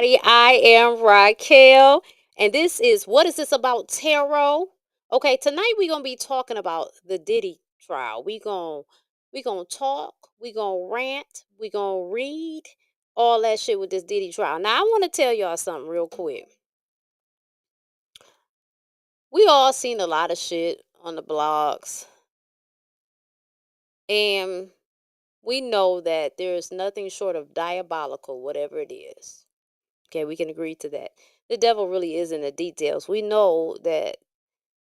I am Racquel, and this is What Is This About Tarot? Okay, tonight we're gonna be talking about the Diddy trial. We gonna talk, we gonna rant, we gonna read all that shit with this Diddy trial. Now I want to tell y'all something real quick. We all seen a lot of shit on the blogs, and we know that there is nothing short of diabolical, whatever it is. Okay, we can agree to that. The devil really is in the details. We know that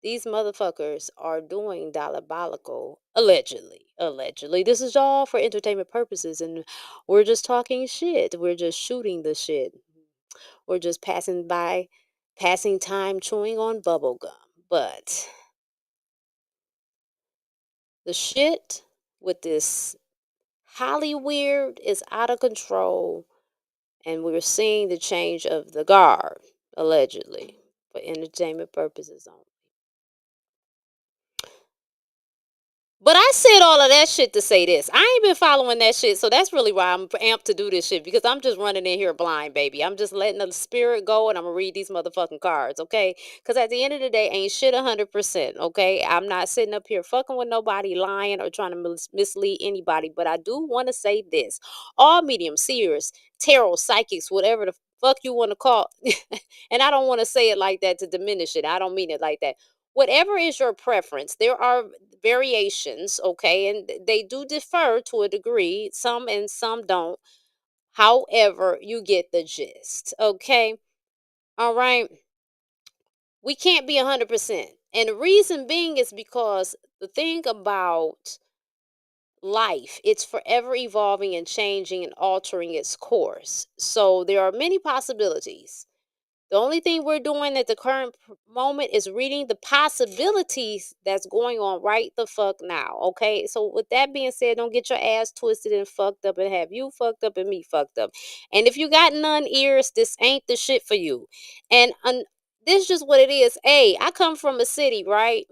these motherfuckers are doing diabolical, allegedly. Allegedly. This is all for entertainment purposes, and we're just talking shit. We're just shooting the shit. We're just passing time chewing on bubble gum. But the shit with this Hollyweird is out of control, and we're seeing the change of the guard, allegedly, for entertainment purposes only. But I said all of that shit to say this. I ain't been following that shit, so that's really why I'm amped to do this shit, because I'm just running in here blind, baby. I'm just letting the spirit go, and I'm gonna read these motherfucking cards, okay? Because at the end of the day, ain't shit 100%, okay? I'm not sitting up here fucking with nobody, lying, or trying to mislead anybody, but I do want to say this. All mediums, seers, tarot, psychics, whatever the fuck you want to call, and I don't want to say it like that to diminish it. I don't mean it like that. Whatever is your preference, there are variations, okay, and they do differ to a degree, some and some don't. However, you get the gist, okay? All right. We can't be 100%. And the reason being is because the thing about life, it's forever evolving and changing and altering its course. So there are many possibilities. The only thing we're doing at the current moment is reading the possibilities that's going on right the fuck now. Okay. So, with that being said, don't get your ass twisted and fucked up and have you fucked up and me fucked up. And if you got none ears, this ain't the shit for you. And this is just what it is. Hey, I come from a city, right?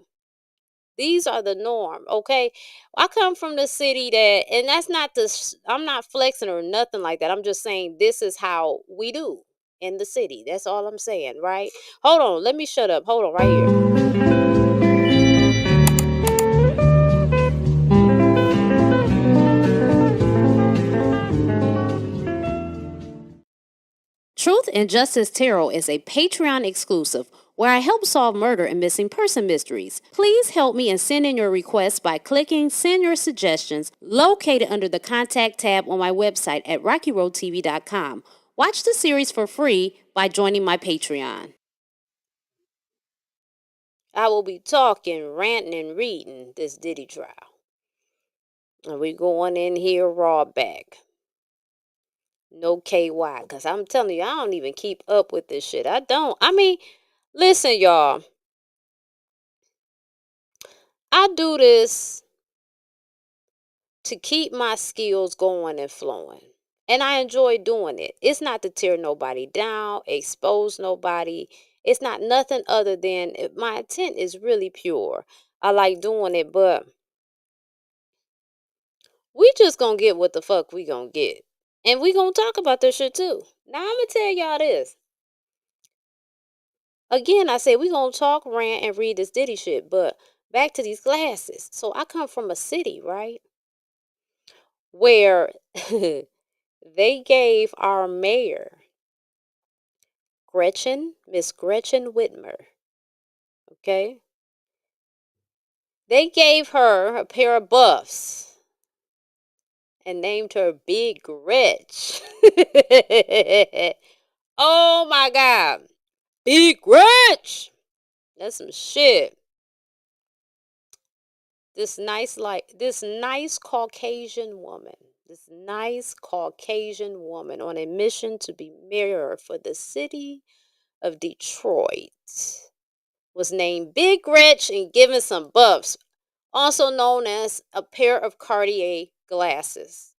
These are the norm, okay? I come from the city that, and that's not I'm not flexing or nothing like that. I'm just saying this is how we do in the city. That's all I'm saying, right? Hold on, let me shut up. Hold on, right here. Truth and Justice Tarot is a Patreon exclusive where I help solve murder and missing person mysteries. Please help me and send in your requests by clicking Send Your Suggestions located under the Contact tab on my website at RacqiRoadTV.com. Watch the series for free by joining my Patreon. I will be talking, ranting, and reading this Diddy trial. And we going in here raw back. No KY. Because I'm telling you, I don't even keep up with this shit. I don't. I mean, listen, y'all. I do this to keep my skills going and flowing. And I enjoy doing it. It's not to tear nobody down, expose nobody. It's not nothing other than my intent is really pure. I like doing it, but we just gonna get what the fuck we gonna get. And we gonna talk about this shit too. Now I'm gonna tell y'all this. Again, I say we gonna talk, rant, and read this Diddy shit, but back to these glasses. So I come from a city, right? Where they gave our mayor, Miss Gretchen Whitmer, okay? They gave her a pair of buffs and named her Big Gretch. Oh my God. Big Gretch. That's some shit. This nice Caucasian woman on a mission to be mayor for the city of Detroit was named Big Rich and given some buffs, also known as a pair of Cartier glasses,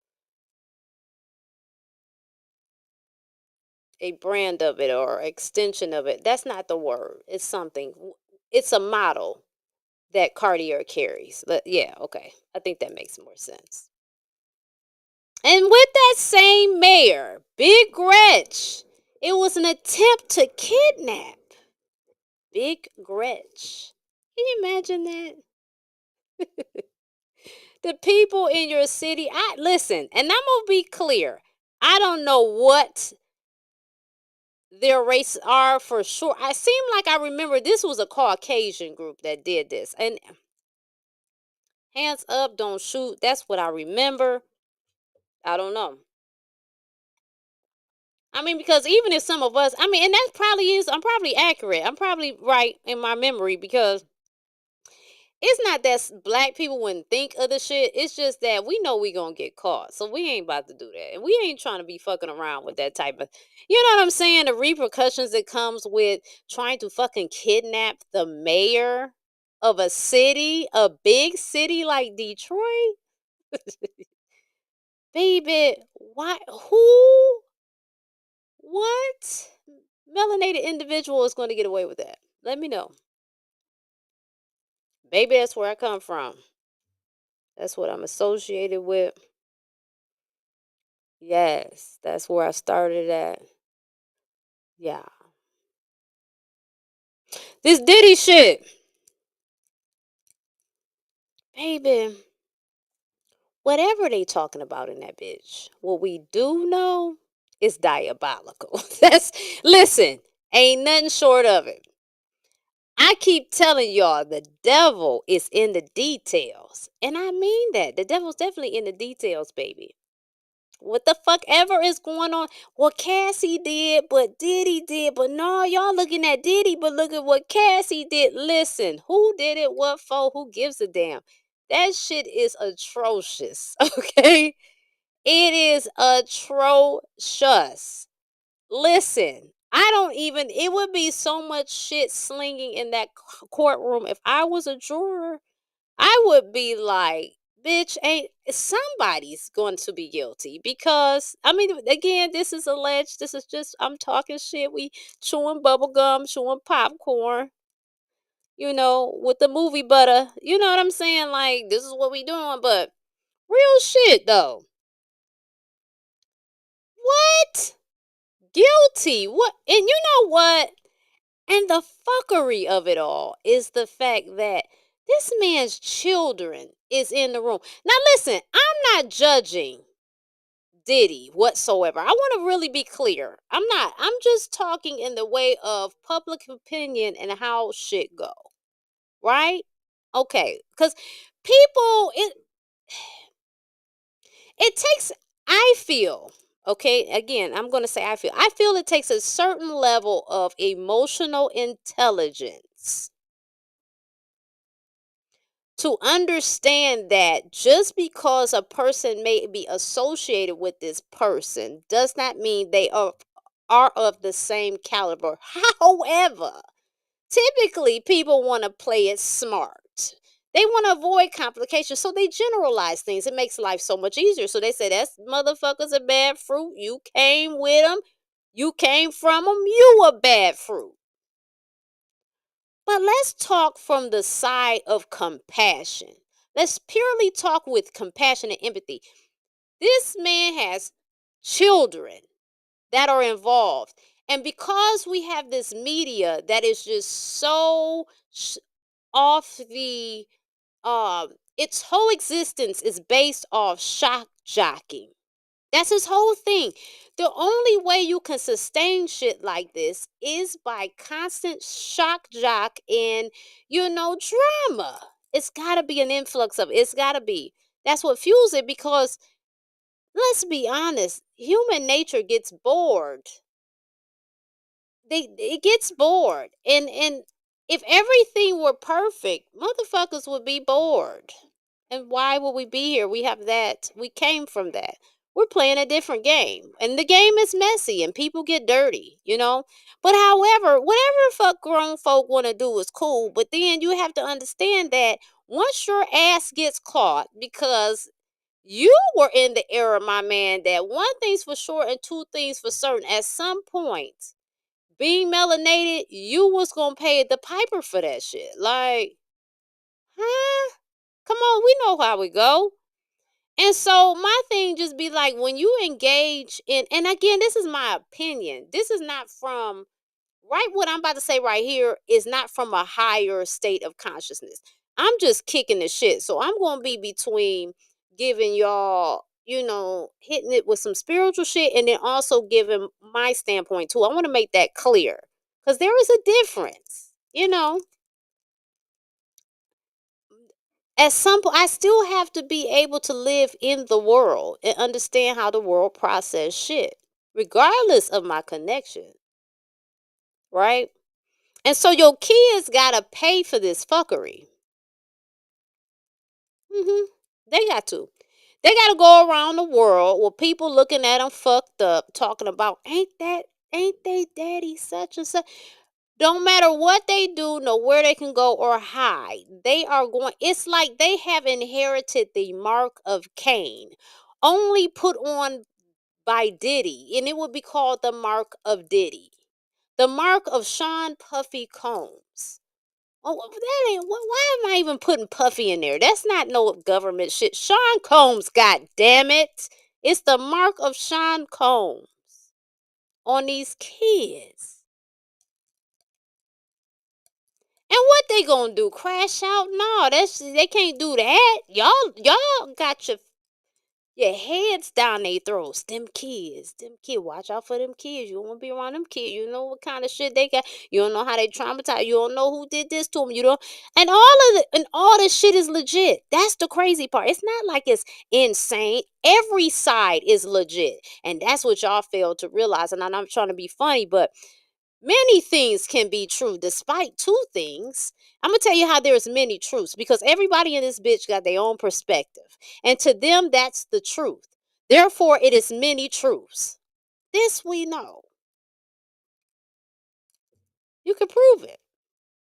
a brand of it or extension of it. That's not the word. It's something. It's a model that Cartier carries. Yeah, okay. I think that makes more sense. And with that same mayor, Big Gretch It was an attempt to kidnap Big Gretch. Can you imagine that? The people in your city, I listen, and I'm gonna be clear. I don't know what their race are for sure. I seem like I remember this was a Caucasian group that did this. And hands up, don't shoot. That's what I remember. I don't know. I mean, because even if some of us, I mean, and that probably is, I'm probably accurate. I'm probably right in my memory because it's not that black people wouldn't think of the shit. It's just that we know we gonna get caught, so we ain't about to do that, and we ain't trying to be fucking around with that type of, you know what I'm saying? The repercussions that comes with trying to fucking kidnap the mayor of a city, a big city like Detroit, baby. Why? Who? What? Melanated individual is going to get away with that? Let me know, baby. That's where I come from. That's what I'm associated with. Yes, that's where I started at. Yeah. This Diddy shit, baby. Whatever they talking about in that bitch, what we do know is diabolical. That's listen, ain't nothing short of it. I keep telling y'all the devil is in the details. And I mean that. The devil's definitely in the details, baby. What the fuck ever is going on? What Cassie did, but Diddy did, but no, y'all looking at Diddy, but look at what Cassie did. Listen, who did it? What for? Who gives a damn? That shit is atrocious. Okay, it is atrocious. Listen, I don't even. It would be so much shit slinging in that courtroom if I was a juror. I would be like, bitch, ain't somebody's going to be guilty because I mean, again, this is alleged. This is just I'm talking shit. We chewing bubble gum, chewing popcorn, with the movie butter. You know what I'm saying? Like this is what we doing, but real shit though. What? Guilty? What? And you know what? And the fuckery of it all is the fact that this man's children is in the room. Now listen, I'm not judging Diddy whatsoever. I want to really be clear. I'm not. I'm just talking in the way of public opinion and how shit go. Right? Okay. Cuz people it takes I feel okay, again, I'm going to say I feel it takes a certain level of emotional intelligence to understand that just because a person may be associated with this person does not mean they are of the same caliber. However, typically people want to play it smart. They want to avoid complications, so they generalize things. It makes life so much easier. So they say that's motherfuckers a bad fruit. You came with them. You came from them. You a bad fruit. But let's talk from the side of compassion. Let's purely talk with compassion and empathy. This man has children that are involved. And because we have this media that is just so off the its whole existence is based off shock jocking. That's his whole thing. The only way you can sustain shit like this is by constant shock jock and, drama. It's got to be an influx of it. It's got to be. That's what fuels it because let's be honest, human nature gets bored. It gets bored. And if everything were perfect, motherfuckers would be bored. And why would we be here? We have that. We came from that. We're playing a different game. And the game is messy and people get dirty. But however, whatever fuck grown folk want to do is cool. But then you have to understand that once your ass gets caught, because you were in the era, my man, that one thing's for sure and two things for certain. At some point, being melanated, you was gonna pay the piper for that shit. Like, huh? Come on, we know how we go. And so my thing just be like, when you engage in, and again, this is my opinion. This is not from, right, what I'm about to say right here is not from a higher state of consciousness. I'm just kicking the shit. So I'm going to be between giving y'all, hitting it with some spiritual shit and then also giving my standpoint too. I want to make that clear because there is a difference, At some point, I still have to be able to live in the world and understand how the world process shit, regardless of my connection, right? And so your kids gotta pay for this fuckery. They got to. They gotta go around the world with people looking at them fucked up, talking about ain't they daddy such and such. Don't matter what they do, know where they can go or hide. They are going. It's like they have inherited the mark of Cain, only put on by Diddy, and it would be called the mark of Diddy, the mark of Sean Puffy Combs. Oh, that ain't. Why am I even putting Puffy in there? That's not no government shit. Sean Combs, god damn it! It's the mark of Sean Combs on these kids. And what they gonna do? Crash out? No, they can't do that. Y'all got your heads down their throats. Them kids, watch out for them kids. You don't want to be around them kids. You know what kind of shit they got. You don't know how they traumatized. You don't know who did this to them. You don't. And all this shit is legit. That's the crazy part. It's not like it's insane. Every side is legit, and that's what y'all fail to realize. And I'm not trying to be funny, but many things can be true despite two things. I'm gonna tell you how there's many truths because everybody in this bitch got their own perspective. And to them, that's the truth. Therefore, it is many truths. This we know. You can prove it.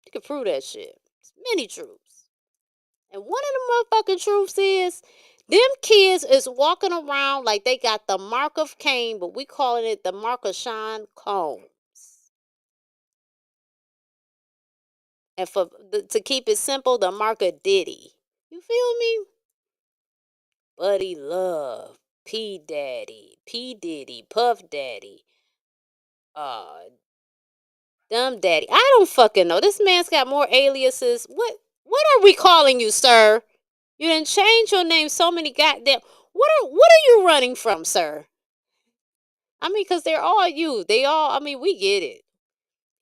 You can prove that shit. It's many truths. And one of the motherfucking truths is them kids is walking around like they got the mark of Cain, but we calling it the mark of Sean Combs. And to keep it simple, the mark of Diddy. You feel me? Buddy Love, P Daddy, P Diddy, Puff Daddy, uh, Dumb Daddy. I don't fucking know. This man's got more aliases. What are we calling you, sir? You didn't change your name so many goddamn. What are you running from, sir? I mean, because they're all you. They all. I mean, we get it.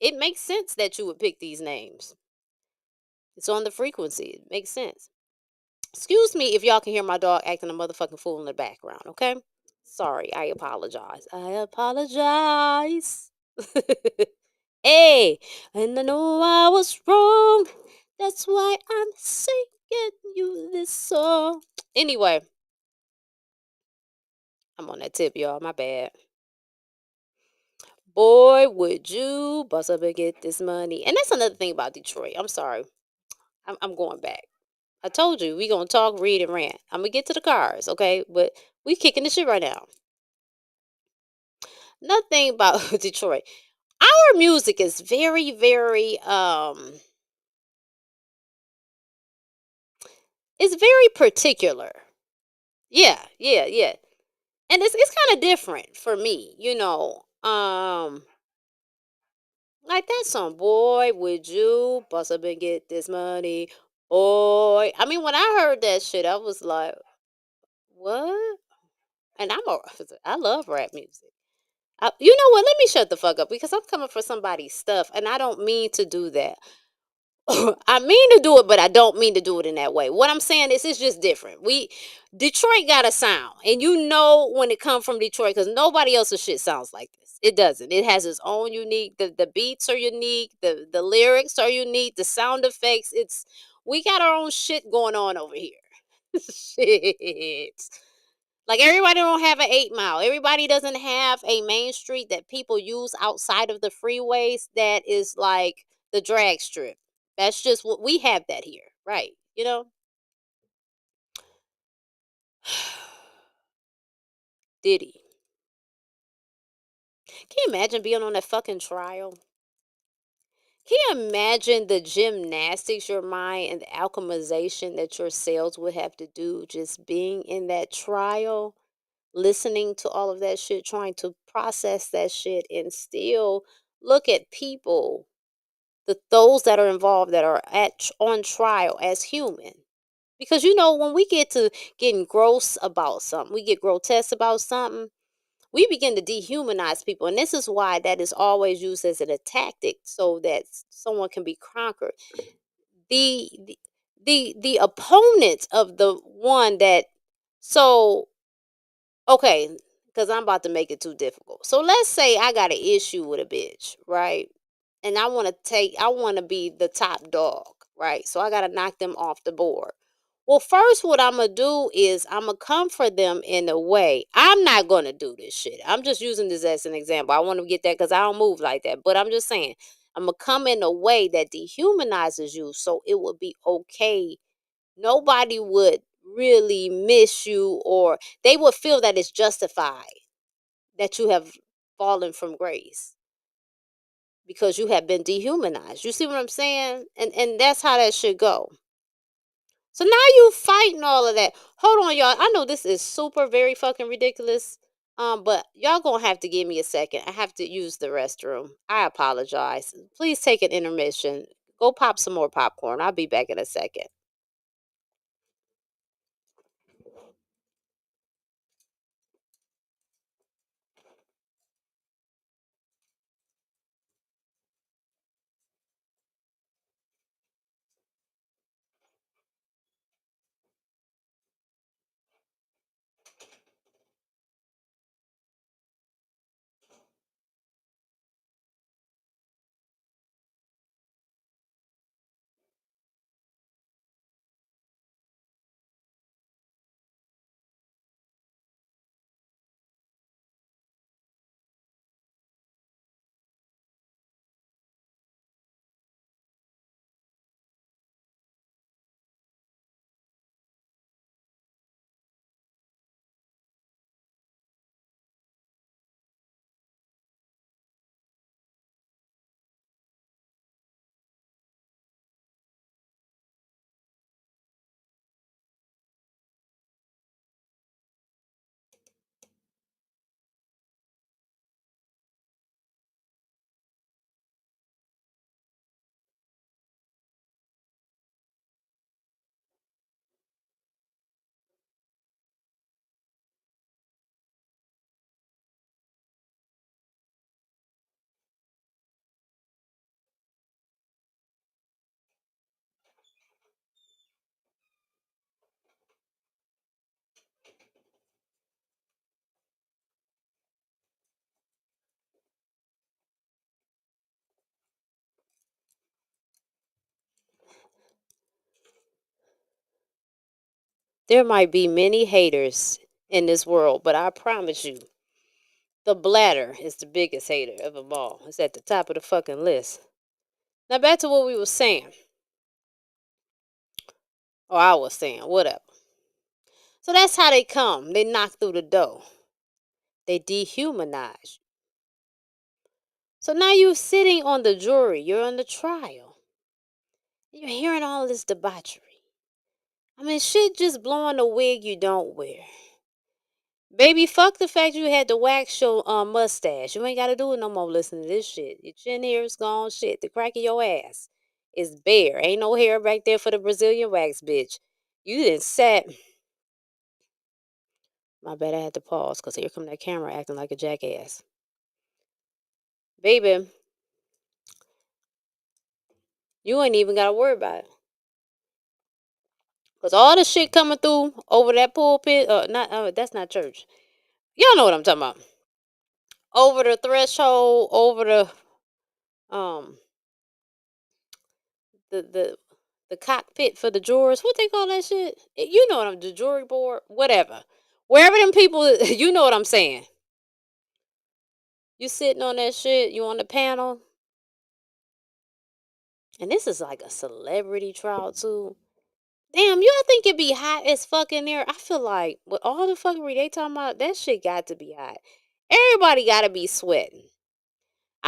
It makes sense that you would pick these names. It's on the frequency. It makes sense. Excuse me if y'all can hear my dog acting a motherfucking fool in the background, okay? Sorry, I apologize. I apologize. Hey, and I know I was wrong. That's why I'm singing you this song. Anyway, I'm on that tip, y'all. My bad. Boy, would you bust up and get this money. And that's another thing about Detroit. I'm sorry. I'm going back. I told you we gonna talk, read, and rant. I'm gonna get to the cars, okay? But we kicking the shit right now. Nothing about Detroit. Our music is very, very it's very particular. Yeah, yeah, yeah. And it's kind of different for me. Like that song, boy, would you bust up and get this money? Boy. I mean, when I heard that shit, I was like, what? And I love rap music. You know what? Let me shut the fuck up because I'm coming for somebody's stuff and I don't mean to do that. I mean to do it, but I don't mean to do it in that way. What I'm saying is, it's just different. Detroit got a sound, and you know when it comes from Detroit because nobody else's shit sounds like this. It doesn't. It has its own unique. The beats are unique. The lyrics are unique. The sound effects. We got our own shit going on over here. Shit. Like everybody don't have an 8 Mile. Everybody doesn't have a main street that people use outside of the freeways that is like the drag strip. That's just what we have that here, right? Diddy. Can you imagine being on that fucking trial? Can you imagine the gymnastics your mind and the alchemization that your cells would have to do just being in that trial, listening to all of that shit, trying to process that shit, and still look at people, those that are involved that are on trial as human. Because when we get to getting gross about something, we get grotesque about something, we begin to dehumanize people. And this is why that is always used as a tactic so that someone can be conquered. The the opponents of the one that so okay, because I'm about to make it too difficult. So let's say I got an issue with a bitch, right? And I want to be the top dog, right? So I got to knock them off the board. Well, first, what I'm going to do is I'm going to comfort them in a way. I'm not going to do this shit. I'm just using this as an example. I want to get that because I don't move like that. But I'm just saying, I'm going to come in a way that dehumanizes you so it would be okay. Nobody would really miss you, or they would feel that it's justified that you have fallen from grace because you have been dehumanized. You see what I'm saying? And that's how that should go. So now you fighting all of that. Hold on, y'all. I know this is super very fucking ridiculous. But y'all gonna have to give me a second. I have to use the restroom. I apologize. Please take an intermission. Go pop some more popcorn. I'll be back in a second. There might be many haters in this world, but I promise you, the bladder is the biggest hater of them all. It's at the top of the fucking list. Now back to what we were saying. Or I was saying, whatever. So that's how they come. They knock through the door. They dehumanize. So now you're sitting on the jury. You're on the trial. You're hearing all this debauchery. I mean, shit just blowing a wig you don't wear. Baby, fuck the fact you had to wax your mustache. You ain't got to do it no more listening to this shit. Your chin hair is gone. Shit, the crack of your ass is bare. Ain't no hair back there for the Brazilian wax, bitch. You didn't sat. My bad, I had to pause because here come that camera acting like a jackass. Baby, you ain't even got to worry about it. Because all the shit coming through over that pulpit, not that's not church. Y'all know what I'm talking about. Over the threshold, over um the the cockpit for the jurors. What they call that shit? You know what I'm the jury board, whatever. Wherever them people, you know what I'm saying. You sitting on that shit, you on the panel, and this is like a celebrity trial too. Damn, you all think it be hot as fuck in there? I feel like with all the fuckery they talking about, that shit got to be hot. Everybody got to be sweating.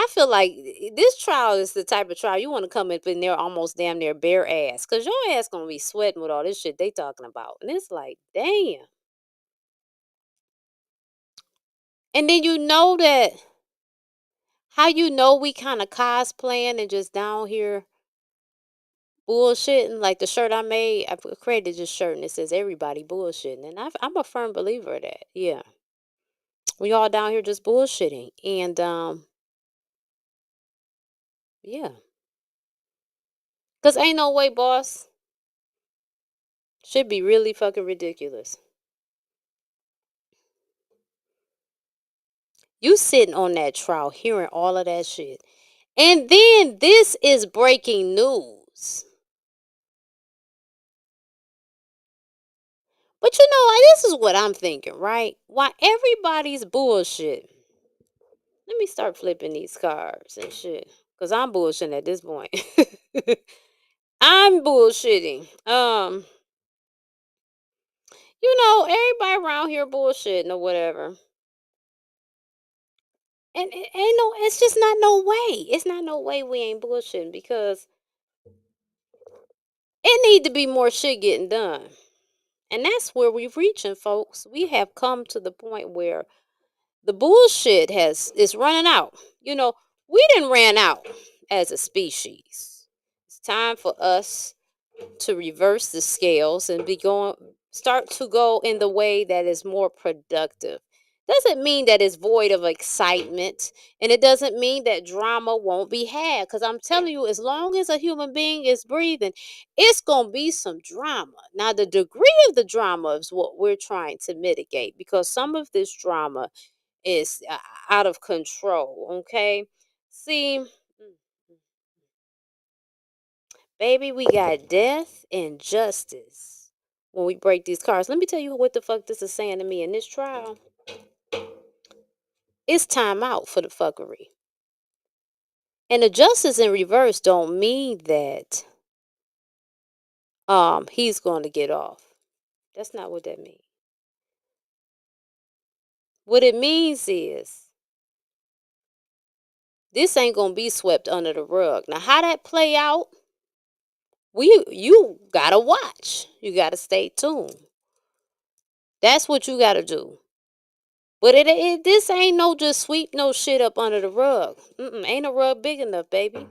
I feel like this trial is the type of trial you want to come up in there almost damn near bare ass, cause your ass gonna be sweating with all this shit they talking about, and it's like, damn. And then you know that how you know we kind of cosplaying and just down here bullshitting. Like the shirt I made, created this shirt and it says everybody bullshitting, and I'm a firm believer of that. Yeah, we all down here just bullshitting, and yeah, cause ain't no way, boss. Should be really fucking ridiculous. You sitting on that trial hearing all of that shit. And then this is breaking news. But you know, this is what I'm thinking, right? Why everybody's bullshit. Let me start flipping these cards and shit. Cause I'm bullshitting at this point. I'm bullshitting. You know, everybody around here bullshitting or whatever. And it ain't no, it's just not no way. It's not no way we ain't bullshitting because it need to be more shit getting done. And that's where we're reaching, folks. We have come to the point where the bullshit is running out. You know, we didn't ran out as a species. It's time for us to reverse the scales and start to go in the way that is more productive. Doesn't mean that it's void of excitement, and it doesn't mean that drama won't be had, because I'm telling you, as long as a human being is breathing, it's gonna be some drama. Now the degree of the drama is what we're trying to mitigate, because some of this drama is out of control. Okay, see, baby, we got death and justice when we break these cards. Let me tell you what the fuck this is saying to me in this trial. It's time out for the fuckery. And the justice in reverse don't mean that he's going to get off. That's not what that means. What it means is this ain't going to be swept under the rug. Now how that play out, you got to watch. You got to stay tuned. That's what you got to do. But this ain't no just sweep no shit up under the rug. Ain't a rug big enough, baby.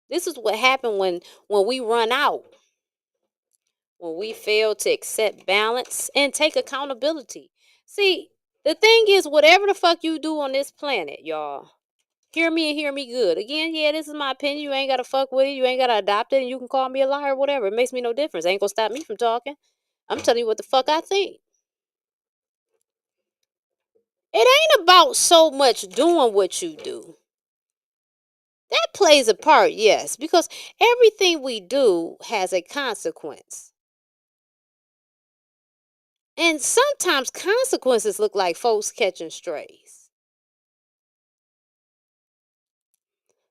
This is what happened when we run out, when we fail to accept balance and take accountability. See, the thing is, whatever the fuck you do on this planet, y'all, hear me and hear me good. Again, yeah, this is my opinion. You ain't gotta fuck with it. You ain't gotta adopt it. And you can call me a liar or whatever. It makes me no difference. It ain't gonna stop me from talking. I'm telling you what the fuck I think. It ain't about so much doing what you do. That plays a part, yes, because everything we do has a consequence. And sometimes consequences look like folks catching strays.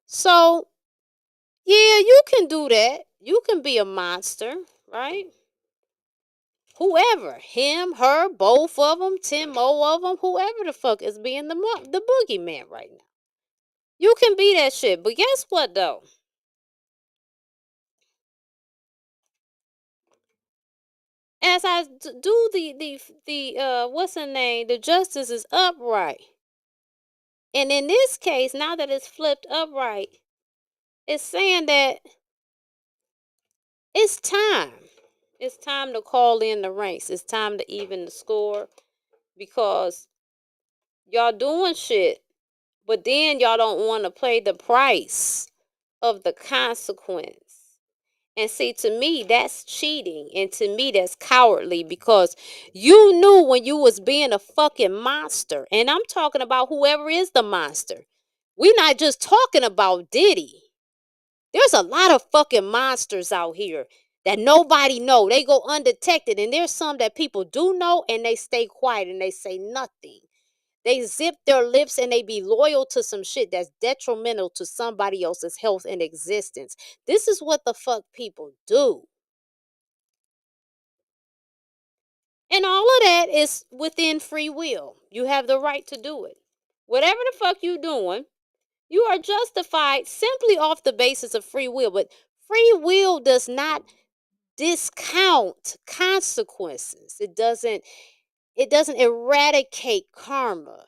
So, yeah, you can do that. You can be a monster, right? Whoever, him, her, both of them, 10 more of them, whoever the fuck is being the boogeyman right now. You can be that shit. But guess what, though? As I do the what's her name? The justice is upright. And in this case, now that it's flipped upright, it's saying that it's time. It's time to call in the ranks. It's time to even the score, because y'all doing shit, but then y'all don't want to pay the price of the consequence. And see, to me, that's cheating. And to me, that's cowardly, because you knew when you was being a fucking monster. And I'm talking about whoever is the monster. We're not just talking about Diddy. There's a lot of fucking monsters out here that nobody know. They go undetected. And there's some that people do know and they stay quiet and they say nothing. They zip their lips and they be loyal to some shit that's detrimental to somebody else's health and existence. This is what the fuck people do. And all of that is within free will. You have the right to do it. Whatever the fuck you doing, You are justified simply off the basis of free will, but free will does not discount consequences. It doesn't eradicate karma.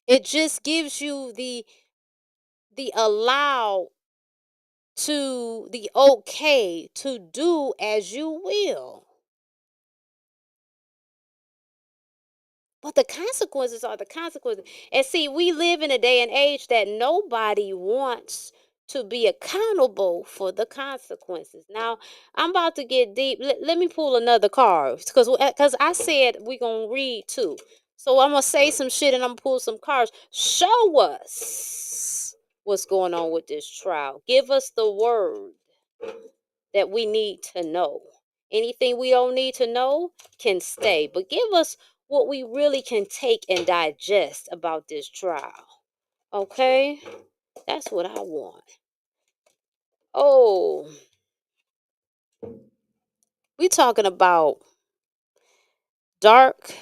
It just gives you the allow to the okay to do as you will. But the consequences are the consequences. And see, we live in a day and age that nobody wants to be accountable for the consequences. Now, I'm about to get deep. Let me pull another card because I said we're going to read too. So I'm going to say some shit and I'm going to pull some cards. Show us what's going on with this trial. Give us the word that we need to know. Anything we don't need to know can stay, but give us what we really can take and digest about this trial. Okay? That's what I want. Oh, we talking about dark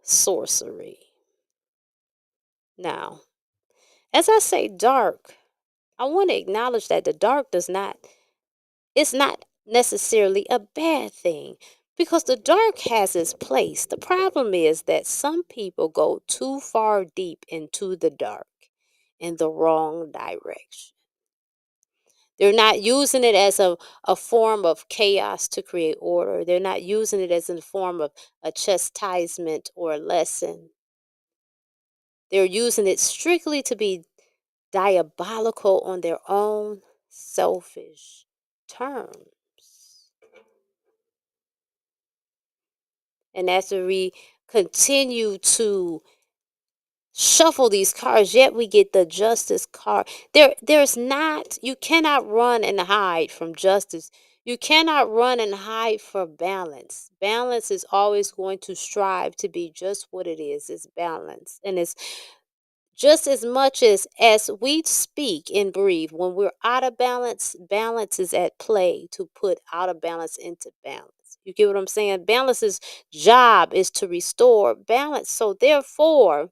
sorcery. Now, as I say dark, I want to acknowledge that the dark it's not necessarily a bad thing because the dark has its place. The problem is that some people go too far deep into the dark in the wrong direction. They're not using it as a form of chaos to create order. They're not using it as a form of a chastisement or a lesson. They're using it strictly to be diabolical on their own selfish terms. And as we continue to shuffle these cards, yet we get the justice card. You cannot run and hide from justice. You cannot run and hide from balance. Balance is always going to strive to be just what it is. It's balance. And it's just as much as we speak and breathe, when we're out of balance, balance is at play to put out of balance into balance. You get what I'm saying? Balance's job is to restore balance. So therefore,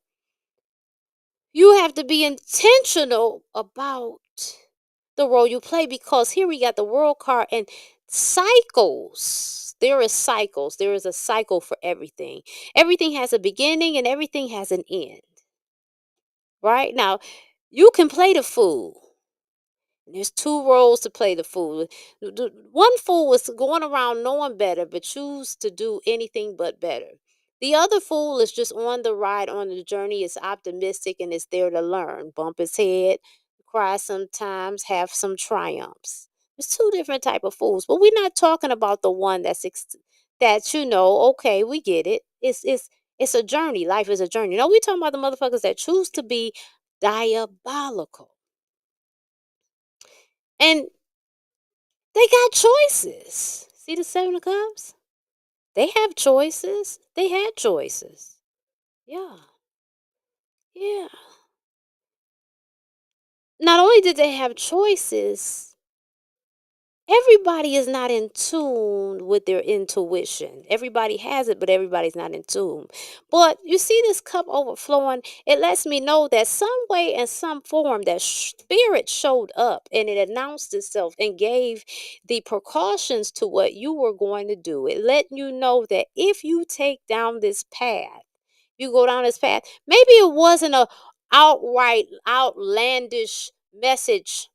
you have to be intentional about the role you play, because here we got the world card and cycles. There is cycles. There is a cycle for everything. Everything has a beginning and everything has an end. Right? Now, you can play the fool. There's two roles to play the fool. One fool is going around knowing better, but choose to do anything but better. The other fool is just on the ride, on the journey, is optimistic and is there to learn. Bump his head, cry sometimes, have some triumphs. There's two different type of fools, but we're not talking about the one that okay, we get it. It's a journey. Life is a journey. No, we're talking about the motherfuckers that choose to be diabolical. And they got choices. See the Seven of Cups? They have choices. They had choices. Yeah. Yeah. Not only did they have choices, everybody is not in tune with their intuition. Everybody has it, but everybody's not in tune. But you see this cup overflowing, it lets me know that some way and some form that spirit showed up and it announced itself and gave the precautions to what you were going to do. It let you know that if you take down this path, you go down this path, maybe it wasn't a outright outlandish message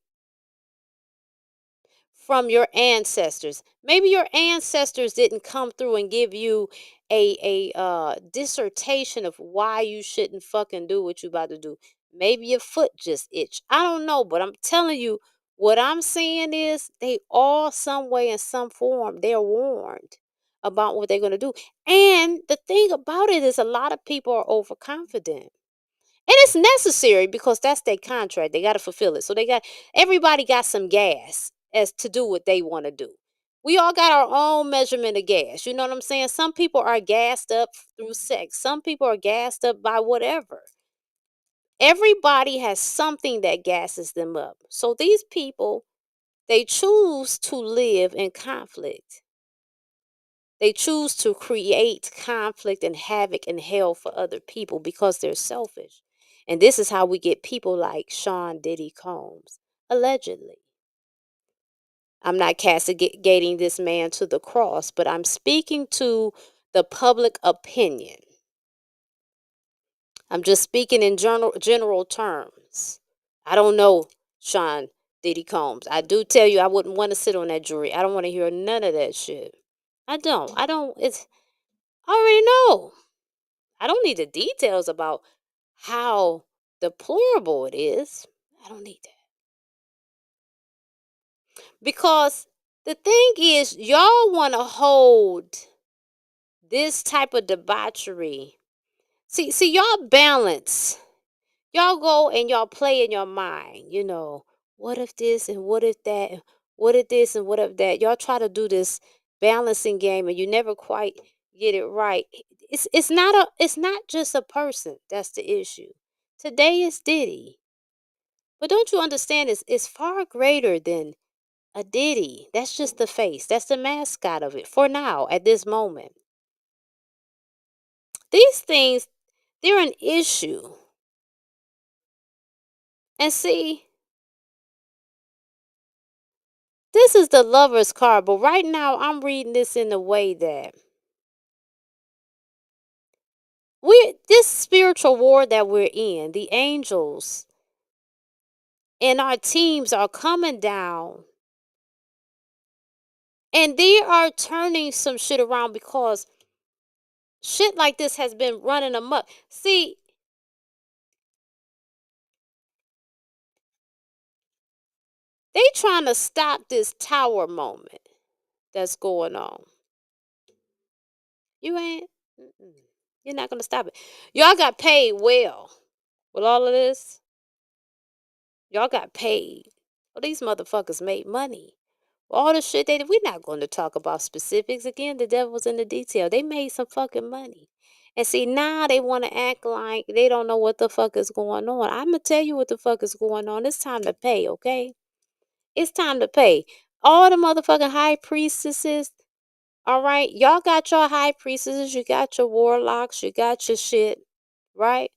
from your ancestors. Maybe your ancestors didn't come through and give you a dissertation of why you shouldn't fucking do what you about to do. Maybe your foot just itched. I don't know, but I'm telling you, what I'm seeing is they all some way in some form they're warned about what they're gonna do. And the thing about it is a lot of people are overconfident. And it's necessary because that's their contract. They got to fulfill it. So everybody got some gas as to do what they want to do. We all got our own measurement of gas. You know what I'm saying? Some people are gassed up through sex. Some people are gassed up by whatever. Everybody has something that gasses them up. So these people, they choose to live in conflict. They choose to create conflict and havoc and hell for other people because they're selfish. And this is how we get people like Sean Diddy Combs, allegedly. I'm not castigating this man to the cross, but I'm speaking to the public opinion. I'm just speaking in general terms. I don't know Sean Diddy Combs. I do tell you I wouldn't want to sit on that jury. I don't want to hear none of that shit. I don't. It's I already know. I don't need the details about how deplorable it is. I don't need that. Because the thing is, y'all want to hold this type of debauchery. See, y'all balance. Y'all go and y'all play in your mind, what if this and what if that, and what if this and what if that. Y'all try to do this balancing game and you never quite get it right. It's not just a person that's the issue. Today is Diddy. But don't you understand it's far greater than a Diddy. That's just the face. That's the mascot of it for now at this moment. These things, they're an issue. And see, this is the lover's card, but right now I'm reading this in a way that this spiritual war that we're in, the angels and our teams are coming down and they are turning some shit around because shit like this has been running amok. See, they trying to stop this tower moment that's going on. You ain't. Mm-mm. You're not gonna stop it. Y'all got paid well with all of this. Y'all got paid. Well, these motherfuckers made money. All the shit we're not going to talk about specifics. Again, the devil's in the detail. They made some fucking money. And see, now they want to act like they don't know what the fuck is going on. I'm going to tell you what the fuck is going on. It's time to pay, okay? It's time to pay. All the motherfucking high priestesses, all right? Y'all got your high priestesses. You got your warlocks. You got your shit, right?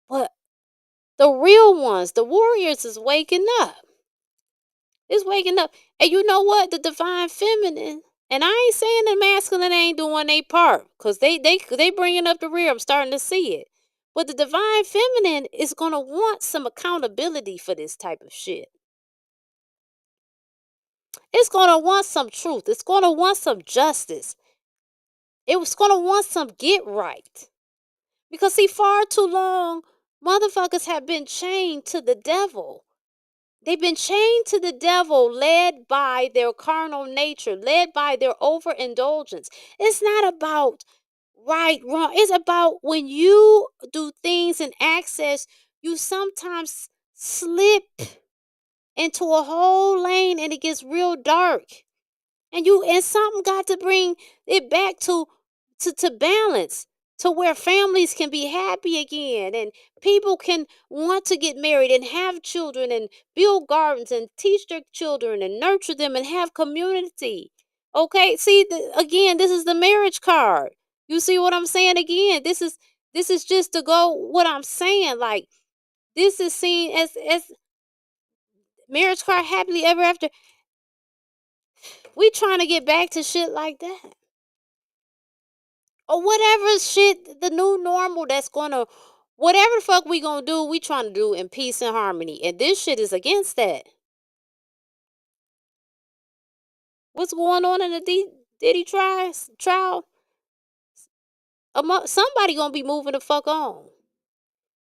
But the real ones, the warriors, is waking up. It's waking up. And you know what? The divine feminine, and I ain't saying the masculine ain't doing their part, because they bringing up the rear. I'm starting to see it. But the divine feminine is going to want some accountability for this type of shit. It's going to want some truth. It's going to want some justice. It was going to want some get right. Because see, far too long, motherfuckers have been chained to the devil. They've been chained to the devil, led by their carnal nature, led by their overindulgence. It's not about right, wrong. It's about when you do things in access, you sometimes slip into a whole lane and it gets real dark. And something got to bring it back to balance, to where families can be happy again and people can want to get married and have children and build gardens and teach their children and nurture them and have community. Okay, see, again, this is the marriage card. You see what I'm saying? Again, this is just to go what I'm saying. Like, this is seen as marriage card, happily ever after. We trying to get back to shit like that. Or whatever shit, the new normal that's gonna, whatever the fuck we gonna do, we trying to do in peace and harmony. And this shit is against that. What's going on in the Diddy trial? Somebody gonna be moving the fuck on.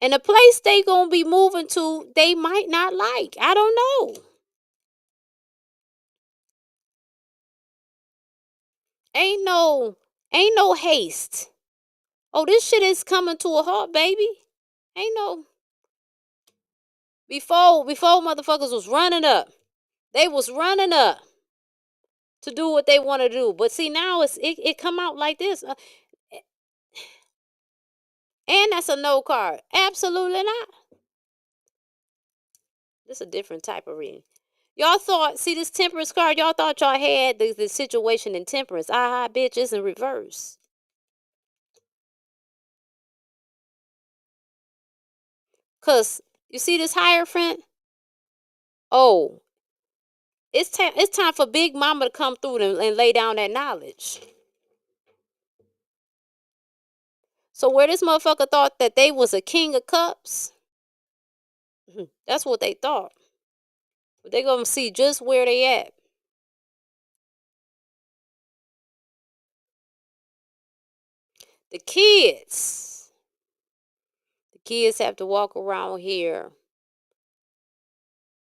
And the place they gonna be moving to, they might not like. I don't know. Ain't no, ain't no haste. Oh, this shit is coming to a halt, baby. Ain't no, before motherfuckers was running up. They was running up to do what they want to do. But see, now it come out like this. And that's a no card. Absolutely not. This is a different type of reading. Y'all thought, see this temperance card, y'all thought y'all had the situation in temperance. Aha, bitch, it's in reverse. Cause you see this Hierophant? Oh, it's time for Big Mama to come through and lay down that knowledge. So where this motherfucker thought that they was a king of cups, that's what they thought. But they gonna see just where they at. The kids. The kids have to walk around here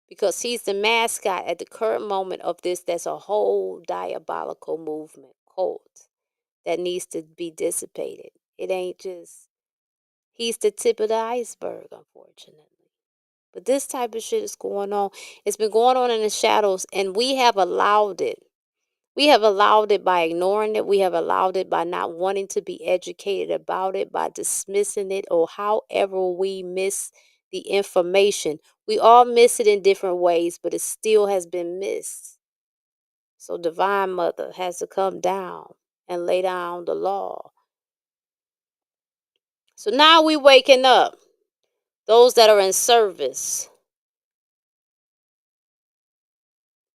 because he's the mascot at the current moment of this. That's a whole diabolical movement, cult, that needs to be dissipated. It ain't just, he's the tip of the iceberg, unfortunately. But this type of shit is going on. It's been going on in the shadows, and we have allowed it. We have allowed it by ignoring it. We have allowed it by not wanting to be educated about it, by dismissing it, or however we miss the information. We all miss it in different ways, but it still has been missed. So Divine Mother has to come down and lay down the law. So now we waking up. Those that are in service,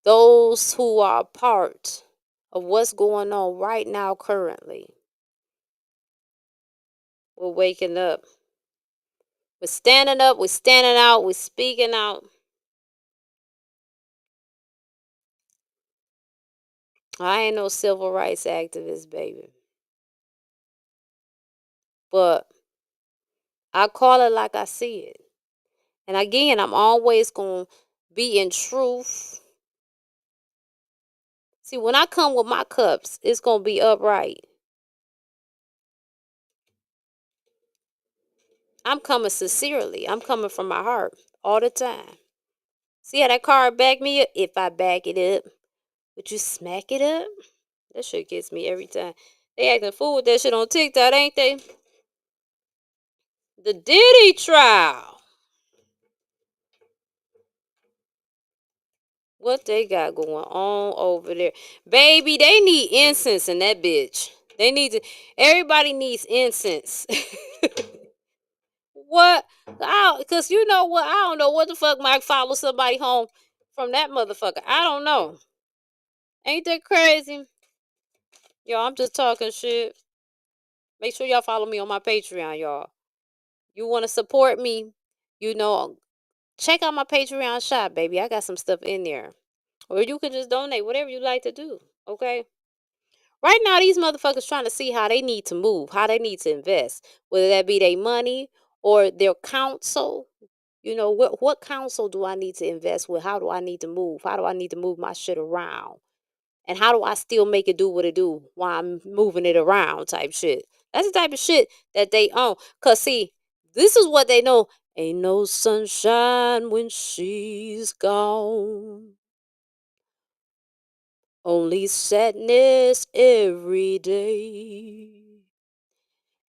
those who are a part of what's going on right now currently, we're waking up. We're standing up, we're standing out, we're speaking out. I ain't no civil rights activist, baby. But I call it like I see it. And again, I'm always going to be in truth. See, when I come with my cups, it's going to be upright. I'm coming sincerely. I'm coming from my heart all the time. See how that card back me up? If I back it up, would you smack it up? That shit gets me every time. They acting fool with that shit on TikTok, ain't they? The Diddy trial. What they got going on over there? Baby, they need incense in that bitch. They need to, everybody needs incense. What? Because you know what? I don't know what the fuck might follow somebody home from that motherfucker. I don't know. Ain't that crazy? Yo, I'm just talking shit. Make sure y'all follow me on my Patreon, y'all. You want to support me, you know, check out my Patreon shop, baby. I got some stuff in there. Or you can just donate, whatever you like to do, okay? Right now, these motherfuckers trying to see how they need to move, how they need to invest, whether that be their money or their counsel. You know, what counsel do I need to invest with? How do I need to move? How do I need to move my shit around? And how do I still make it do what it do while I'm moving it around type shit? That's the type of shit that they own. Because, see, this is what they know. Ain't no sunshine when she's gone. Only sadness every day.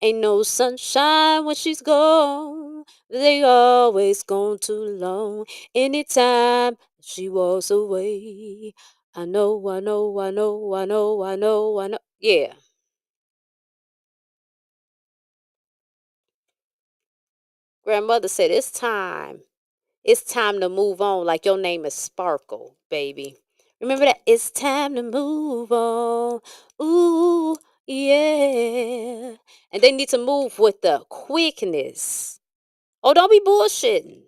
Ain't no sunshine when she's gone. They always gone too long. Anytime she walks away. I know, I know, I know, I know, I know, I know. Yeah. Grandmother said it's time. It's time to move on. Like your name is Sparkle, baby. Remember that? It's time to move on. Ooh, yeah. And they need to move with the quickness. Oh, don't be bullshitting.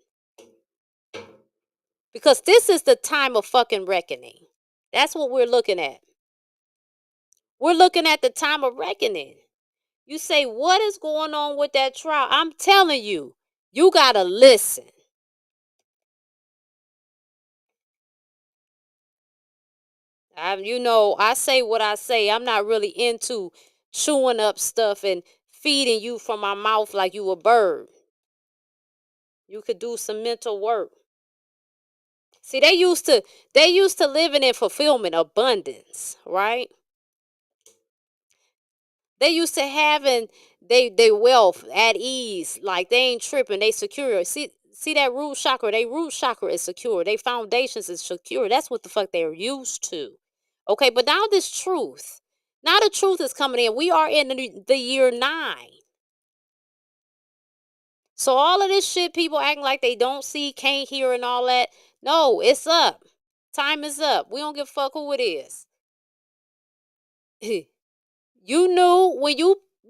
Because this is the time of fucking reckoning. That's what we're looking at. We're looking at the time of reckoning. You say, what is going on with that trial? I'm telling you, you got to listen. I say what I say. I'm not really into chewing up stuff and feeding you from my mouth like you a bird. You could do some mental work. See, they used to living in fulfillment, abundance, right? They used to having they wealth at ease, like they ain't tripping, they secure. See that root chakra, they root chakra is secure. They foundations is secure. That's what the fuck they're used to. Okay, but now this truth. Now the truth is coming in. We are in the year 9. So all of this shit, people acting like they don't see, can't hear, and all that. No, it's up. Time is up. We don't give a fuck who it is. You knew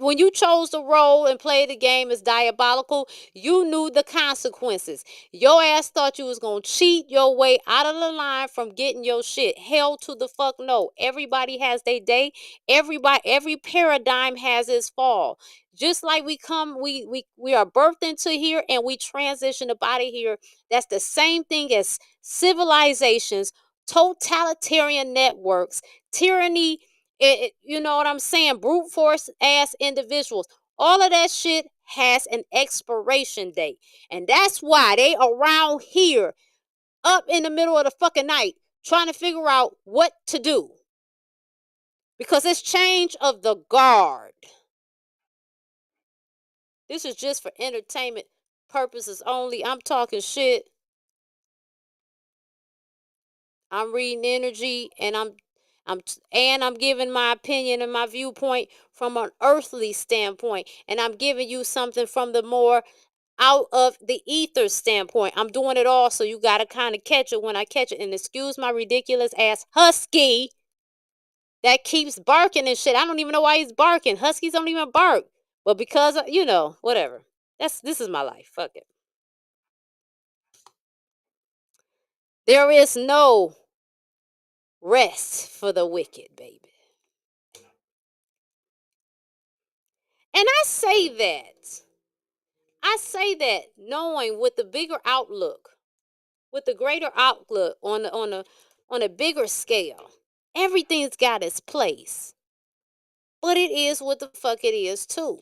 when you chose the role and played the game as diabolical, you knew the consequences. Your ass thought you was gonna cheat your way out of the line from getting your shit. Hell to the fuck no. Everybody has their day. Every paradigm has its fall. Just like we are birthed into here and we transition up out of here. That's the same thing as civilizations, totalitarian networks, tyranny, you know what I'm saying? Brute force ass individuals. All of that shit has an expiration date. And that's why they around here up in the middle of the fucking night trying to figure out what to do. Because it's change of the guard. This is just for entertainment purposes only. I'm talking shit. I'm reading energy, and I'm giving my opinion and my viewpoint from an earthly standpoint, and I'm giving you something from the more out of the ether standpoint. I'm doing it all, so you gotta kind of catch it when I catch it. And excuse my ridiculous ass husky that keeps barking and shit. I don't even know why he's barking. Huskies don't even bark, but because whatever. This is my life. Fuck it. There is no rest for the wicked, baby. And I say that knowing with the bigger outlook, with the greater outlook on a bigger scale. Everything's got its place. But it is what the fuck it is too.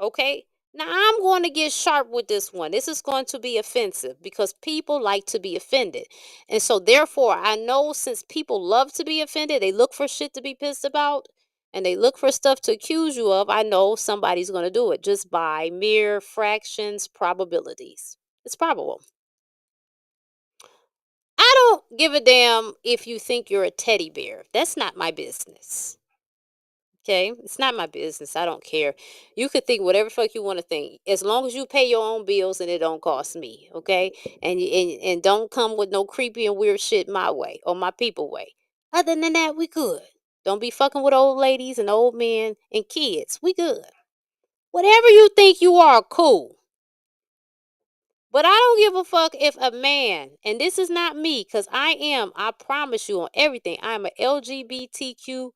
Okay? Now I'm going to get sharp with this one. This is going to be offensive because people like to be offended. And so therefore, I know since people love to be offended, they look for shit to be pissed about and they look for stuff to accuse you of. I know somebody's going to do it just by mere fractions probabilities. It's probable. I don't give a damn if you think you're a teddy bear. That's not my business. Okay, it's not my business. I don't care. You could think whatever fuck you want to think, as long as you pay your own bills and it don't cost me. Okay, and don't come with no creepy and weird shit my way or my people way. Other than that, we good. Don't be fucking with old ladies and old men and kids. We good. Whatever you think you are, cool. But I don't give a fuck if a man, and this is not me, because I promise you on everything, I'm a LGBTQ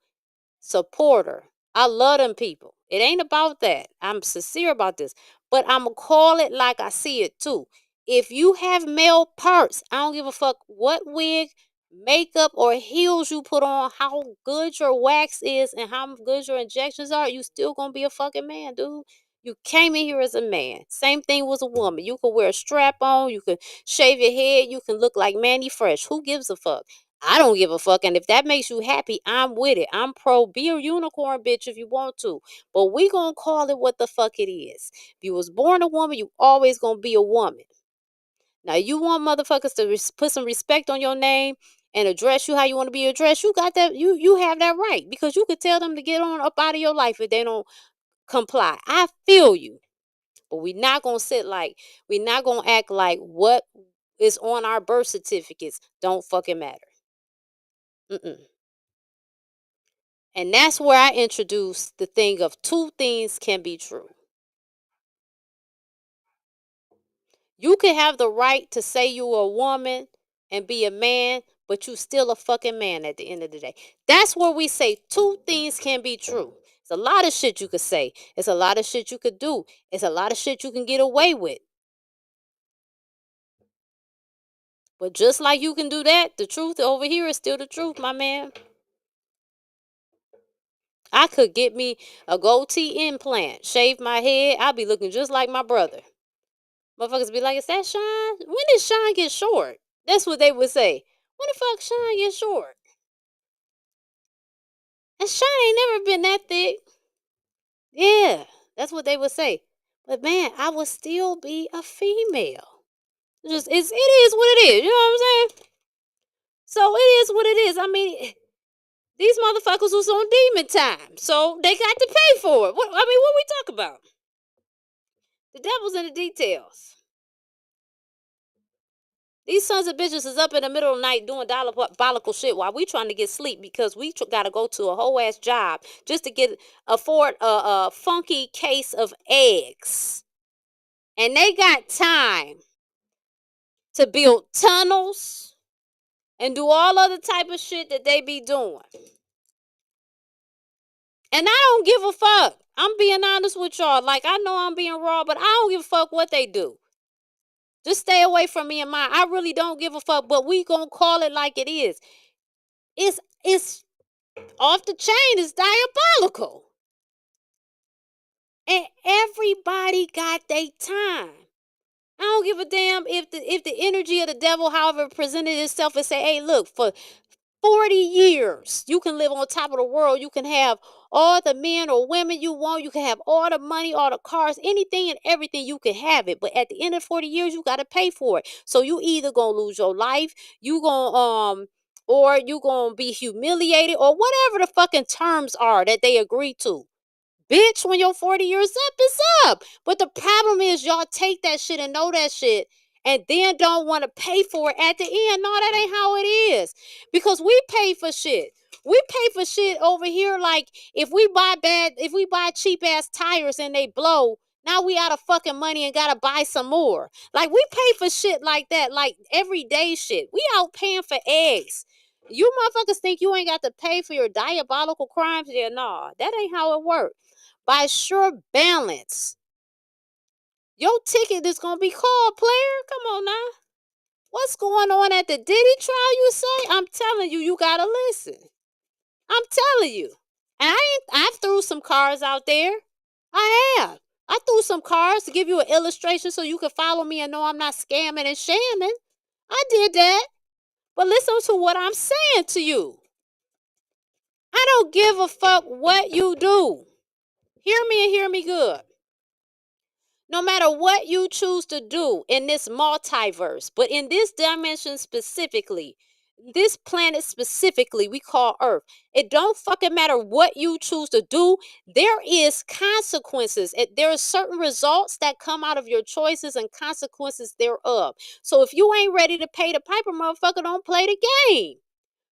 supporter. I love them people. It ain't about that. I'm sincere about this. But I'm going to call it like I see it too. If you have male parts, I don't give a fuck what wig, makeup, or heels you put on, how good your wax is, and how good your injections are, you still going to be a fucking man, dude. You came in here as a man. Same thing was a woman. You could wear a strap on. You could shave your head. You can look like Manny Fresh. Who gives a fuck? I don't give a fuck. And if that makes you happy, I'm with it. I'm pro. Be a unicorn, bitch, if you want to. But we gonna call it what the fuck it is. If you was born a woman, you always gonna be a woman. Now, you want motherfuckers to put some respect on your name and address you how you want to be addressed. You got that. You have that right because you could tell them to get on up out of your life if they don't comply. I feel you. But we're not gonna act like what is on our birth certificates don't fucking matter. Mm-mm. And that's where I introduce the thing of two things can be true. You can have the right to say you're a woman and be a man, but you still a fucking man at the end of the day. That's where we say two things can be true. It's a lot of shit you could say. It's a lot of shit you could do. It's a lot of shit you can get away with. But just like you can do that, the truth over here is still the truth, my man. I could get me a goatee implant, shave my head. I'll be looking just like my brother. Motherfuckers be like, is that Sean? When did Sean get short? That's what they would say. When the fuck Sean get short? And Sean ain't never been that thick. Yeah, that's what they would say. But man, I would still be a female. It is what it is. You know what I'm saying? So it is what it is. I mean, these motherfuckers was on demon time, so they got to pay for it. What we talk about? The devil's in the details. These sons of bitches is up in the middle of the night doing diabolical shit while we trying to get sleep because we got to go to a whole ass job just to afford a funky case of eggs. And they got time to build tunnels and do all other type of shit that they be doing. And I don't give a fuck. I'm being honest with y'all. Like, I know I'm being raw, but I don't give a fuck what they do. Just stay away from me and mine. I really don't give a fuck, but we gonna call it like it is. It's off the chain. It's diabolical. And everybody got their time. I don't give a damn if the energy of the devil, however, presented itself and say, hey, look, for 40 years, you can live on top of the world. You can have all the men or women you want. You can have all the money, all the cars, anything and everything. You can have it. But at the end of 40 years, you got to pay for it. So you either going to lose your life, or you going to be humiliated, or whatever the fucking terms are that they agree to. Bitch, when your 40 years up, it's up. But the problem is y'all take that shit and know that shit and then don't want to pay for it at the end. No, that ain't how it is. Because we pay for shit. We pay for shit over here. Like if we buy cheap ass tires and they blow, now we out of fucking money and gotta buy some more. Like we pay for shit like that, like everyday shit. We out paying for eggs. You motherfuckers think you ain't got to pay for your diabolical crimes? Yeah, nah, that ain't how it works. By sure balance. Your ticket is going to be called, player. Come on now. What's going on at the Diddy trial, you say? I'm telling you, you got to listen. I'm telling you. And I've threw some cars out there. I have. I threw some cars to give you an illustration so you can follow me and know I'm not scamming and shamming. I did that. But listen to what I'm saying to you. I don't give a fuck what you do. Hear me and hear me good. No matter what you choose to do in this multiverse, but in this dimension specifically, this planet specifically we call Earth, it don't fucking matter what you choose to do. There is consequences. There are certain results that come out of your choices and consequences thereof. So if you ain't ready to pay the piper, motherfucker, don't play the game.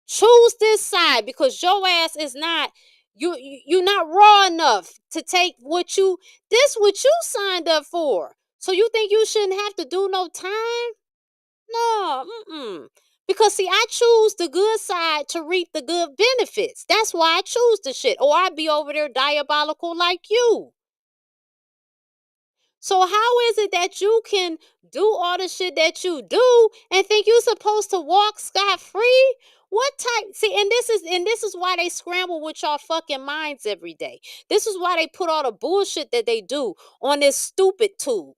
Choose this side because your ass is not you're not raw enough to take what you signed up for. So you think you shouldn't have to do no time? No, because see, I choose the good side to reap the good benefits. That's why I choose the shit. Or I'd be over there diabolical like you. So how is it that you can do all the shit that you do and think you're supposed to walk scot-free? What type? See, and this is why they scramble with y'all fucking minds every day. This is why they put all the bullshit that they do on this stupid tube.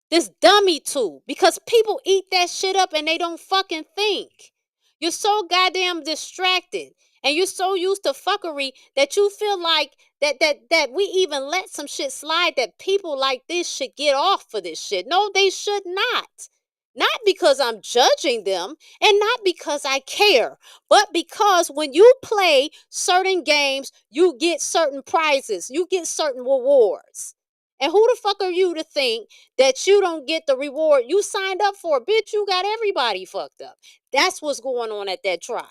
This dummy tube. Because people eat that shit up and they don't fucking think. You're so goddamn distracted. And you're so used to fuckery that you feel like that we even let some shit slide, that people like this should get off for this shit. No, they should not. Not because I'm judging them and not because I care, but because when you play certain games, you get certain prizes, you get certain rewards. And who the fuck are you to think that you don't get the reward you signed up for? Bitch, you got everybody fucked up. That's what's going on at that trial.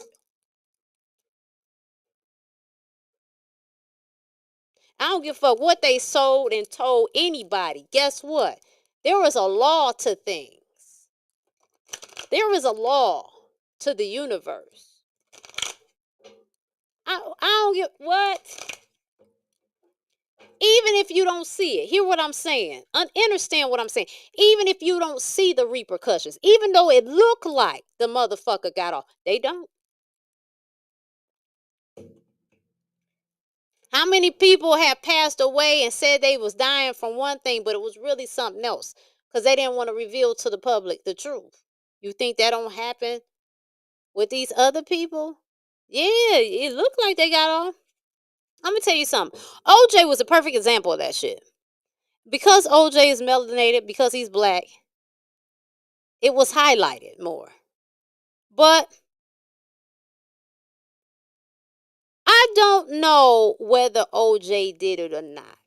I don't give a fuck what they sold and told anybody. Guess what? There is a law to things. There is a law to the universe. I don't give what. Even if you don't see it, hear what I'm saying. Understand what I'm saying. Even if you don't see the repercussions, even though it looked like the motherfucker got off, they don't. How many people have passed away and said they was dying from one thing, but it was really something else because they didn't want to reveal to the public the truth? You think that don't happen with these other people? Yeah, it looked like they got off. I'm gonna tell you something. OJ was a perfect example of that shit. Because OJ is melanated, because he's black, it was highlighted more. But I don't know whether OJ did it or not.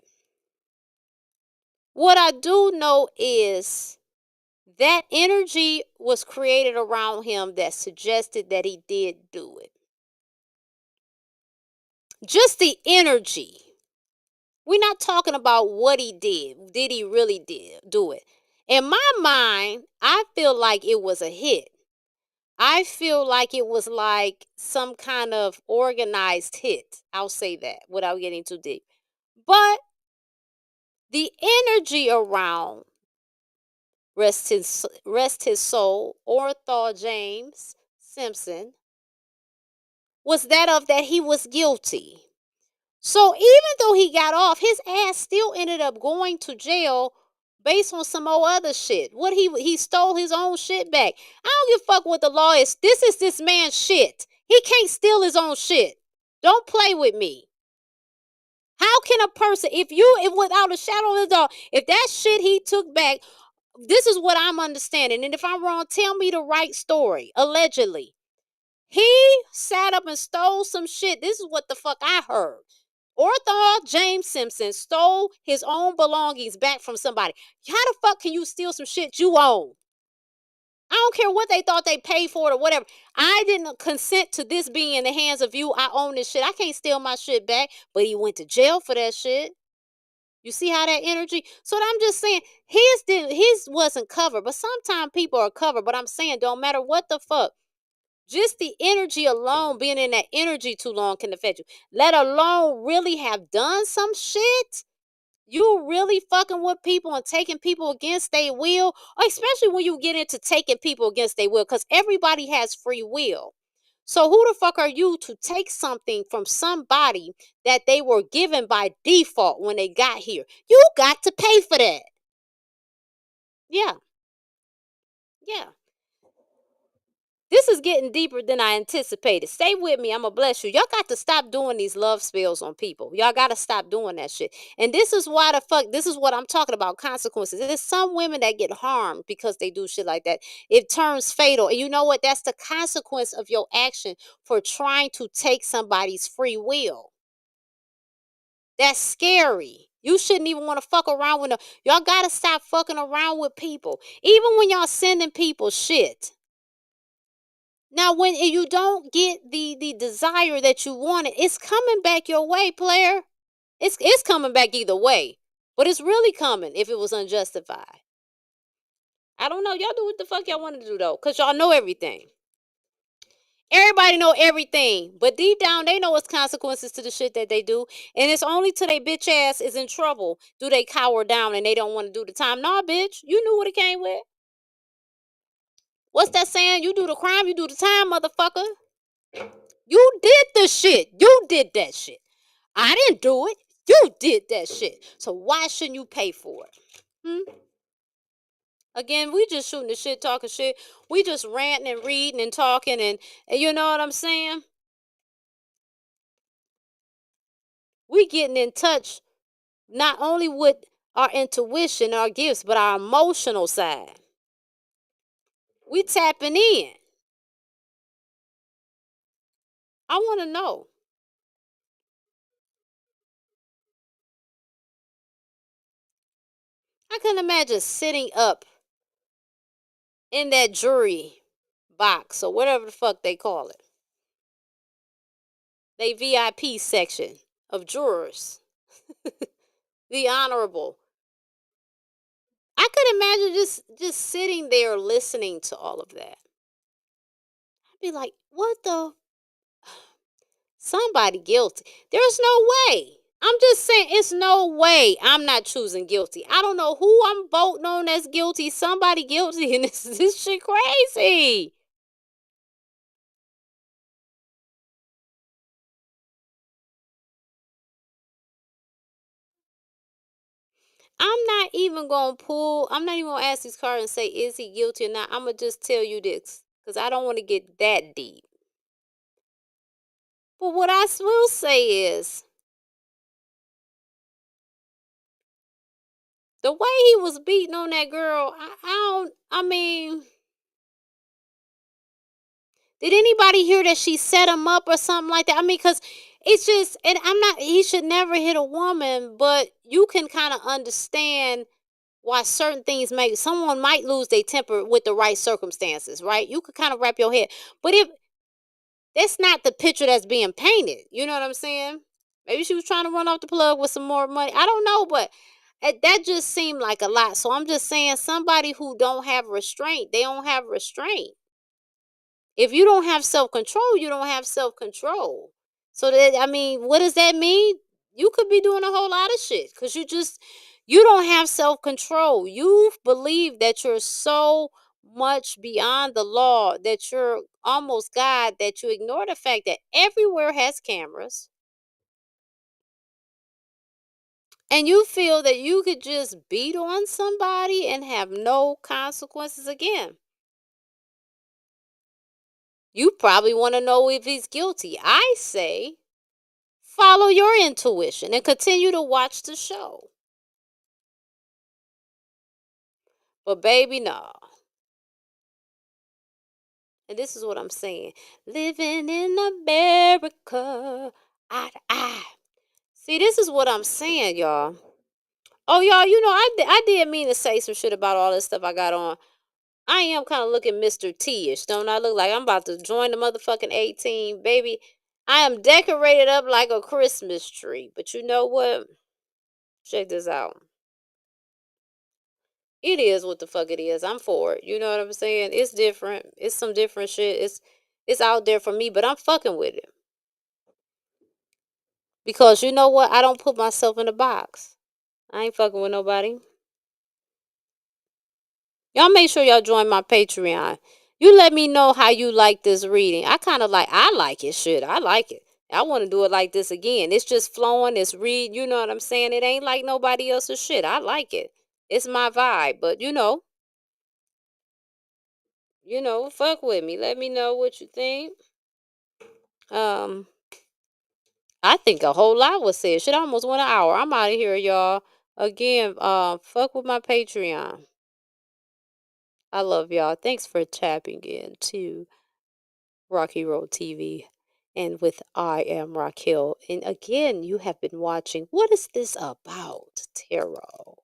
What I do know is that energy was created around him that suggested that he did do it. Just the energy. We're not talking about what he did. Did he really do it? In my mind, I feel like it was a hit. I feel like it was like some kind of organized hit. I'll say that without getting too deep. But the energy around rest his soul, Orthal James Simpson, was that of that he was guilty. So even though he got off, his ass still ended up going to jail based on some old other shit. What he stole his own shit back. I don't give a fuck what the law is. This is this man's shit. He can't steal his own shit. Don't play with me. How can a person, if without a shadow of a doubt, if that shit he took back, this is what I'm understanding. And if I'm wrong, tell me the right story. Allegedly, he sat up and stole some shit. This is what the fuck I heard. Orthal James Simpson stole his own belongings back from somebody. How the fuck can you steal some shit you own? I don't care what they thought they paid for it or whatever. I didn't consent to this being in the hands of you. I own this shit. I can't steal my shit back. But he went to jail for that shit. You see how that energy? So I'm just saying his wasn't covered. But sometimes people are covered. But I'm saying don't matter what the fuck. Just the energy alone, being in that energy too long can affect you. Let alone really have done some shit. You really fucking with people and taking people against their will, especially when you get into taking people against their will, because everybody has free will. So who the fuck are you to take something from somebody that they were given by default when they got here? You got to pay for that. Yeah. Yeah. This is getting deeper than I anticipated. Stay with me. I'm going to bless you. Y'all got to stop doing these love spells on people. Y'all got to stop doing that shit. And this is why the fuck, this is what I'm talking about, consequences. There's some women that get harmed because they do shit like that. It turns fatal. And you know what? That's the consequence of your action for trying to take somebody's free will. That's scary. You shouldn't even want to fuck around with them. Y'all got to stop fucking around with people. Even when y'all sending people shit. Now, when you don't get the desire that you wanted, it's coming back your way, player. It's coming back either way. But it's really coming if it was unjustified. I don't know. Y'all do what the fuck y'all want to do, though. Because y'all know everything. Everybody know everything. But deep down, they know it's consequences to the shit that they do. And it's only till they bitch ass is in trouble do they cower down and they don't want to do the time. Nah, bitch. You knew what it came with. What's that saying? You do the crime, you do the time, motherfucker. You did the shit. You did that shit. I didn't do it. You did that shit. So why shouldn't you pay for it? Again, we just shooting the shit, talking shit. We just ranting and reading and talking and you know what I'm saying? We getting in touch not only with our intuition, our gifts, but our emotional side. We tapping in. I want to know. I can imagine sitting up in that jury box or whatever the fuck they call it. They VIP section of jurors. The honorable. I could imagine just sitting there listening to all of that. I'd be like, what the? Somebody guilty. There's no way. I'm just saying, it's no way I'm not choosing guilty. I don't know who I'm voting on as guilty. Somebody guilty, and this shit crazy. I'm not even going to ask these cards and say, is he guilty or not? I'm going to just tell you this because I don't want to get that deep. But what I will say is, the way he was beating on that girl, I mean, did anybody hear that she set him up or something like that? I mean, because it's just, and he should never hit a woman, but you can kind of understand why certain things make someone might lose their temper with the right circumstances, right? You could kind of wrap your head. But if that's not the picture that's being painted, you know what I'm saying? Maybe she was trying to run off the plug with some more money. I don't know, but that just seemed like a lot. So I'm just saying somebody who don't have restraint, they don't have restraint. If you don't have self-control, you don't have self-control. So that I mean, what does that mean? You could be doing a whole lot of shit because you don't have self-control. You believe that you're so much beyond the law, that you're almost God, that you ignore the fact that everywhere has cameras, and you feel that you could just beat on somebody and have no consequences again. You probably want to know if he's guilty. I say follow your intuition and continue to watch the show. But baby, no. And this is what I'm saying. Living in America, eye to eye. See, this is what I'm saying, y'all. Oh, y'all, I did mean to say some shit about all this stuff I got on. I am kind of looking Mr. T-ish. Don't I look like I'm about to join the motherfucking 18, baby? I am decorated up like a Christmas tree. But you know what? Check this out. It is what the fuck it is. I'm for it. You know what I'm saying? It's different. It's some different shit. It's out there for me, but I'm fucking with it. Because you know what? I don't put myself in a box. I ain't fucking with nobody. Y'all make sure y'all join my Patreon. You let me know how you like this reading. I like it. Shit, I like it. I want to do it like this again. It's just flowing. It's read. You know what I'm saying? It ain't like nobody else's shit. I like it. It's my vibe. But fuck with me. Let me know what you think. Um, I think a whole lot was said. Shit, almost went an hour. I'm out of here, y'all. Again, fuck with my Patreon. I love y'all. Thanks for tapping in to Racqi Road TV. And with I am Racquel. And again, you have been watching What is this about? Tarot.